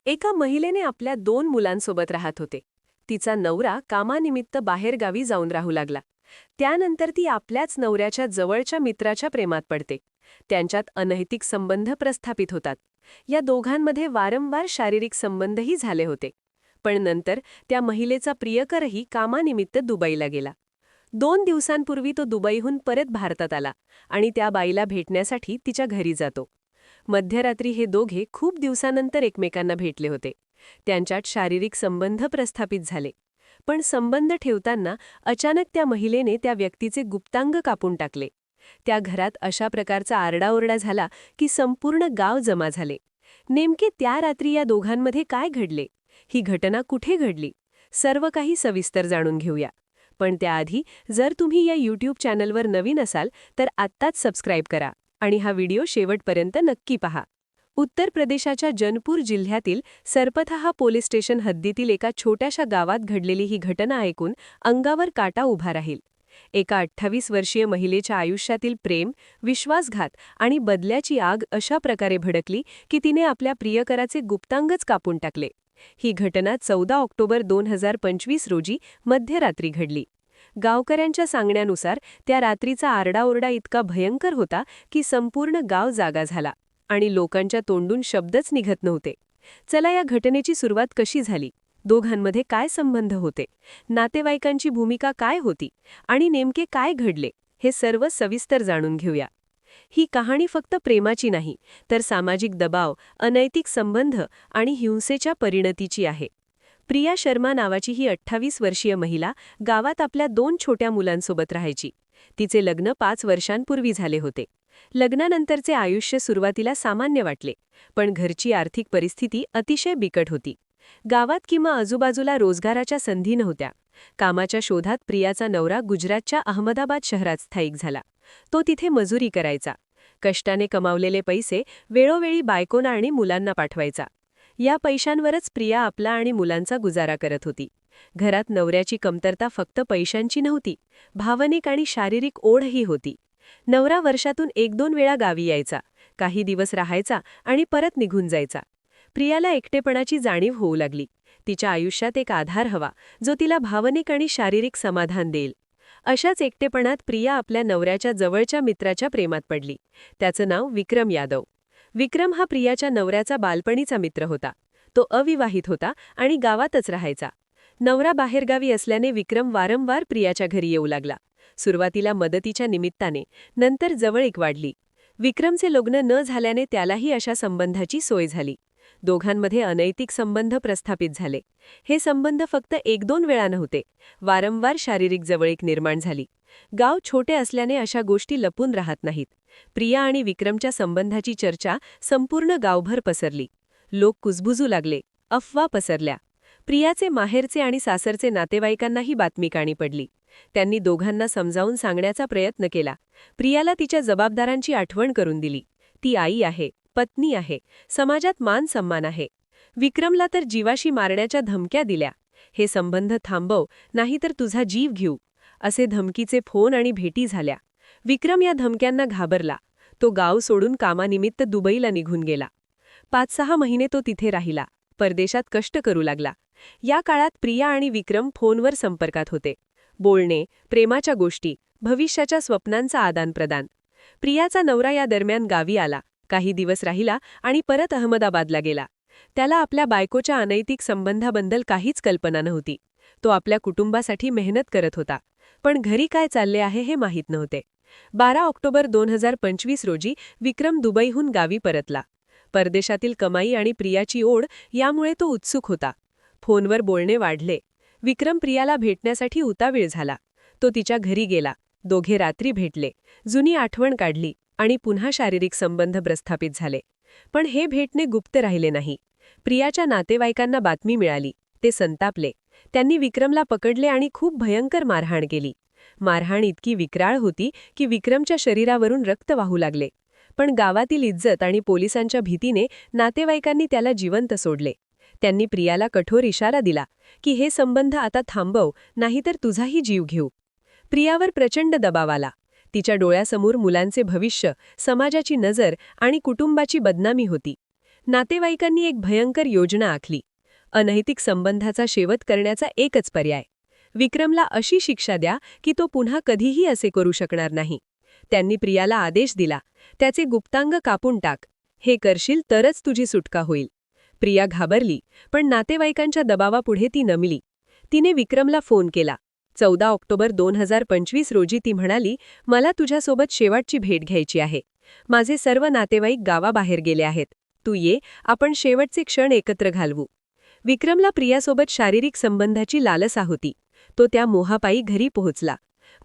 एका महिलेने आपल्या 2 मुलांसोबत राहत होते. तिचा नवरा कामानिमित्त बाहेरगावी जाऊन राहू लागला. त्यानंतर ती आपल्याच नवऱ्याच्या जवळच्या मित्राच्या प्रेमात पडते. त्यांच्यात अनैतिक संबंध प्रस्थापित होतात. या दोघांमध्ये वारंवार शारीरिक संबंधही झाले होते. पण नंतर त्या महिलेचा प्रियकरही कामानिमित्त दुबईला गेला. 2 दिवसांपूर्वी तो दुबईहून परत भारतात आला आणि त्या बाईला भेटण्यासाठी तिच्या घरी जातो. मध्यरात्री हे दोघे खूप दिवसानंतर एकमेकांना भेटले होते. त्यांच्यात शारीरिक संबंध प्रस्थापित झाले. पण संबंध ठेवताना अचानक त्या महिलेने त्या व्यक्तीचे गुप्तांग कापून टाकले. त्या घरात अशा प्रकारचा आरडाओरडा झाला की संपूर्ण गाव जमा झाले. नेमके त्या रात्री या दोघांमध्ये काय घडले? ही घटना कुठे घडली? सर्व काही सविस्तर जाणून घेऊया. पण त्याआधी जर तुम्ही या YouTube चॅनलवर नवीन असाल तर आत्ताच सबस्क्राईब करा आणि हा व्हिडिओ शेवटपर्यंत नक्की पहा. उत्तर प्रदेशाच्या जौनपूर जिल्ह्यातील सरपथाहा पोलीस स्टेशन हद्दीतील एका छोट्याशा गावात घडलेली ही घटना ऐकून अंगावर काटा उभा राहील. एका 28 वर्षीय महिलेच्या आयुष्यातील प्रेम, विश्वासघात आणि बदल्याची आग अशा प्रकारे भडकली की तिने आपल्या प्रियकराचे गुप्तांगच कापून टाकले. ही घटना 14 ऑक्टोबर 2025 रोजी मध्यरात्री घडली. गावकऱ्यांच्या सांगण्यानुसार त्या रात्रीचा आरडाओरडा इतका भयंकर होता की संपूर्ण गाव जागा झाला आणि लोकांच्या तोंडून शब्दच निघत नव्हते. चला या घटनेची सुरुवात कशी झाली, दोघांमध्ये काय संबंध होते, नातेवाईकांची भूमिका काय होती आणि नेमके काय घडले, हे सर्व सविस्तर जाणून घेऊया. ही कहाणी फक्त प्रेमाची नाही, तर सामाजिक दबाव, अनैतिक संबंध आणि हिंसेच्या परिणतीची आहे. प्रिया शर्मा नावाची ही 28 वर्षीय महिला गावात आपल्या 2 छोट्या मुलांसोबत राहायची. तिचे लग्न 5 वर्षांपूर्वी झाले होते. लग्नानंतरचे आयुष्य सुरुवातीला सामान्य वाटले, पण घरची आर्थिक परिस्थिती अतिशय बिकट होती. गावात किंवा आजूबाजूला रोजगाराच्या संधी नव्हत्या. कामाच्या शोधात प्रियाचा नवरा गुजरातच्या अहमदाबाद शहरात स्थायिक झाला. तो तिथे मजुरी करायचा. कष्टाने कमावलेले पैसे वेळोवेळी बायकोंना आणि मुलांना पाठवायचा. या पैशांवरच प्रिया आपला आणि मुलांचा गुजारा करत होती. घरात नवऱ्याची कमतरता फक्त पैशांची नव्हती, भावनिक आणि शारीरिक ओढही होती. नवरा वर्षातून 1-2 वेळा गावी यायचा, काही दिवस राहायचा आणि परत निघून जायचा. प्रियाला एकटेपणाची जाणीव होऊ लागली. तिच्या आयुष्यात एक आधार हवा, जो तिला भावनिक आणि शारीरिक समाधान देईल. अशाच एकटेपणात प्रिया आपल्या नवऱ्याच्या जवळच्या मित्राच्या प्रेमात पडली. त्याचं नाव विक्रम यादव. विक्रम हा प्रियाच्या नवऱ्याचा बालपणीचा मित्र होता. तो अविवाहित होता आणि गावातच राहायचा. नवरा बाहेरगावी असल्याने विक्रम वारंवार प्रियाच्या घरी येऊ लागला. सुरुवातीला मदतीच्या निमित्ताने, नंतर जवळीक वाढली. विक्रमचे लग्न न झाल्याने त्यालाही अशा संबंधाची सोय झाली. दोघांमध्ये अनैतिक संबंध प्रस्थापित झाले. हे संबंध फक्त 1-2 वेळा नव्हते, वारंवार शारीरिक जवळीक निर्माण झाली. गाव छोटे असल्याने अशा गोष्टी लपून राहत नाहीत. प्रिया आणि विक्रमच्या संबंधाची चर्चा संपूर्ण गावभर पसरली. लोक कुजबुजू लागले, अफवा पसरल्या. प्रियाचे माहेरचे आणि सासरचे नातेवाईकांनाही बातमी कानी पडली. त्यांनी दोघांना समजावून सांगण्याचा प्रयत्न केला. प्रियाला तिच्या जबाबदारांची आठवण करून दिली. ती आई आहे, पत्नी आहे, समाजात मान सन्मान आहे. विक्रमला तर जीवाशी मारण्याच्या धमक्या दिल्या. हे संबंध थांबव, नाहीतर तुझा जीव घेऊ, असे धमकीचे फोन आणि भेटी झाल्या. विक्रम या धमक्यांना घाबरला. तो गाव सोडून कामानिमित्त दुबईला निघून गेला. 5-6 महिने तो तिथे राहिला. परदेशात कष्ट करू लागला. या काळात प्रिया आणि विक्रम फोनवर संपर्कात होते. बोलणे, प्रेमाच्या गोष्टी, भविष्याच्या स्वप्नांचा आदानप्रदान. प्रियाचा नवरा या दरम्यान गावी आला, काही दिवस राहिला आणि परत अहमदाबादला गेला. त्याला आपल्या बायकोच्या अनैतिक संबंधाबद्दल काहीच कल्पना नव्हती. तो आपल्या कुटुंबासाठी मेहनत करत होता, पण घरी काय चालले आहे हे माहीत नव्हते. 12 ऑक्टोबर 2025 रोजी विक्रम दुबईहून गावी परतला. परदेशातील कमाई आणि प्रियाची ओढ यामुळे तो उत्सुक होता. फोनवर बोलणे वाढले. विक्रम प्रियाला भेटण्यासाठी उतावीळ झाला. तो तिच्या घरी गेला. दोघे रात्री भेटले, जुनी आठवण काढली आणि पुन्हा शारीरिक संबंध प्रस्थापित झाले. पण हे भेटणे गुप्त राहिले नाही. प्रियाच्या नातेवाईकांना बातमी मिळाली. ते संतापले. त्यांनी विक्रमला पकडले आणि खूप भयंकर मारहाण केली. मारहाण इतकी विक्राळ होती की विक्रमच्या शरीरावरून रक्त वाहू लागले. पण गावातील इज्जत आणि पोलिसांच्या भीतीने नातेवाईकांनी त्याला जिवंत सोडले. त्यांनी प्रियाला कठोर इशारा दिला की हे संबंध आता थांबव, नाहीतर तुझाही जीव घेऊ. प्रियावर प्रचंड दबाव आला. तिच्या डोळ्यासमोर मुलांचे भविष्य, समाजाची नजर आणि कुटुंबाची बदनामी होती. नातेवाईकांनी एक भयंकर योजना आखली. अनैतिक संबंधाचा शेवट करण्याचा एकच पर्याय. विक्रमला अशी शिक्षा द्या की तो पुन्हा कधीही असे करू शकणार नाही. त्यांनी प्रियाला आदेश दिला, त्याचे गुप्तांग कापून टाक. हे करशील तरच तुझी सुटका होईल. प्रिया घाबरली, पण नातेवाईकांच्या दबावापुढे ती नमली. तिने विक्रमला फोन केला. 14 ऑक्टोबर 2025 रोजी ती म्हणाली, मला तुझ्यासोबत शेवटची भेट घ्यायची आहे. माझे सर्व नातेवाईक गावाबाहेर गेले आहेत. तू ये, आपण शेवटचे क्षण एकत्र घालवू. विक्रमला प्रियासोबत शारीरिक संबंधाची लालसा होती. तो त्या मोहापायी घरी पोहोचला.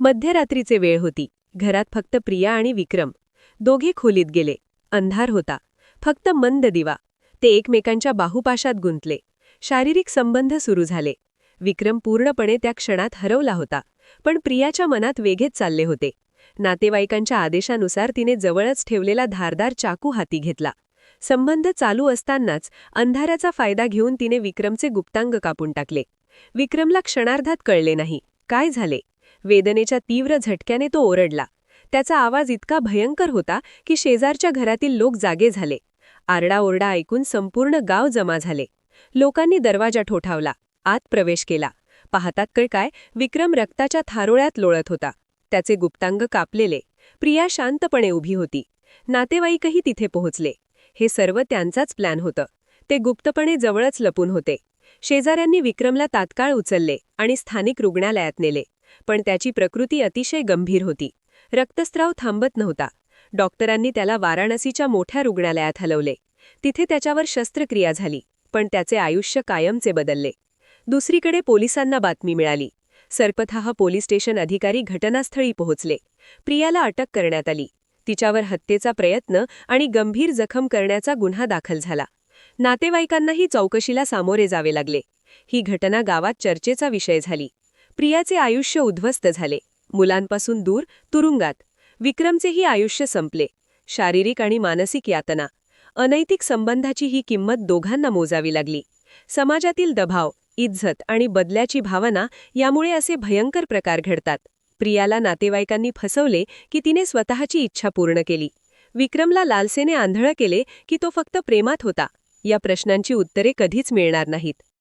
मध्यरात्रीचे वेळ होती. घरात फक्त प्रिया आणि विक्रम. दोघे खोलीत गेले. अंधार होता. फक्त मंद दिवा. ते एकमेकांच्या बाहुपाशात गुंतले. शारीरिक संबंध सुरू झाले. विक्रम पूर्णपणे त्या क्षणात हरवला होता. पण प्रियाच्या मनात वेगळेच चालले होते. नातेवाईकांच्या आदेशानुसार तिने जवळच ठेवलेला धारदार चाकू हाती घेतला. संबंध चालू असतानाच अंधाराचा फायदा घेऊन तिने विक्रमचे गुप्तांग कापून टाकले. विक्रमला क्षणार्धात कळले नाही काय झाले. वेदनेच्या तीव्र झटक्याने तो ओरडला. त्याचा आवाज इतका भयंकर होता की शेजारच्या घरातील लोक जागे झाले. आरडाओरडा ऐकून संपूर्ण गाव जमा झाले. लोकांनी दरवाजा ठोठावला. आत प्रवेश केला. पाहतात काय, विक्रम रक्ताच्या थारोळ्यात लोळत होता. त्याचे गुप्तांग कापलेले. प्रिया शांतपणे उभी होती. नातेवाईकही तिथे पोहोचले. हे सर्व त्यांचाच प्लॅन होतं. ते गुप्तपणे जवळच लपून होते. शेजाऱ्यांनी विक्रमला तात्काळ उचलले आणि स्थानिक रुग्णालयात नेले. पण त्याची प्रकृती अतिशय गंभीर होती. रक्तस्राव थांबत नव्हता. डॉक्टरांनी त्याला वाराणसीच्या मोठ्या रुग्णालयात हलवले. तिथे त्याच्यावर शस्त्रक्रिया झाली. पण त्याचे आयुष्य कायमचे बदलले. दुसरीकडे पोलिसांना बातमी मिळाली. सरपथाह पोलीस स्टेशन अधिकारी घटनास्थळी पोहोचले. प्रियाला अटक करण्यात आली. तिच्यावर हत्येचा प्रयत्न आणि गंभीर जखम करण्याचा गुन्हा दाखल झाला. नातेवाईकांनाही चौकशीला सामोरे जावे लागले. ही घटना गावात चर्चेचा विषय झाली. प्रियाचे आयुष्य उद्ध्वस्त झाले. मुलांपासून दूर, तुरुंगात. विक्रमचेही आयुष्य संपले. शारीरिक आणि मानसिक यातना. अनैतिक संबंधाची ही किंमत दोघांना मोजावी लागली. समाजातील दबाव, इज्जत आणि बदल्याची भावना यामुळे असे भयंकर प्रकार घडतात. प्रियाला नातेवाईकांनी फसवले की तिने स्वतःची इच्छा पूर्ण केली. विक्रमला लालसेने आंधळ केले की तो फक्त प्रेमात होता. या प्रश्नांची उत्तरे कधीच मिळणार नाहीत.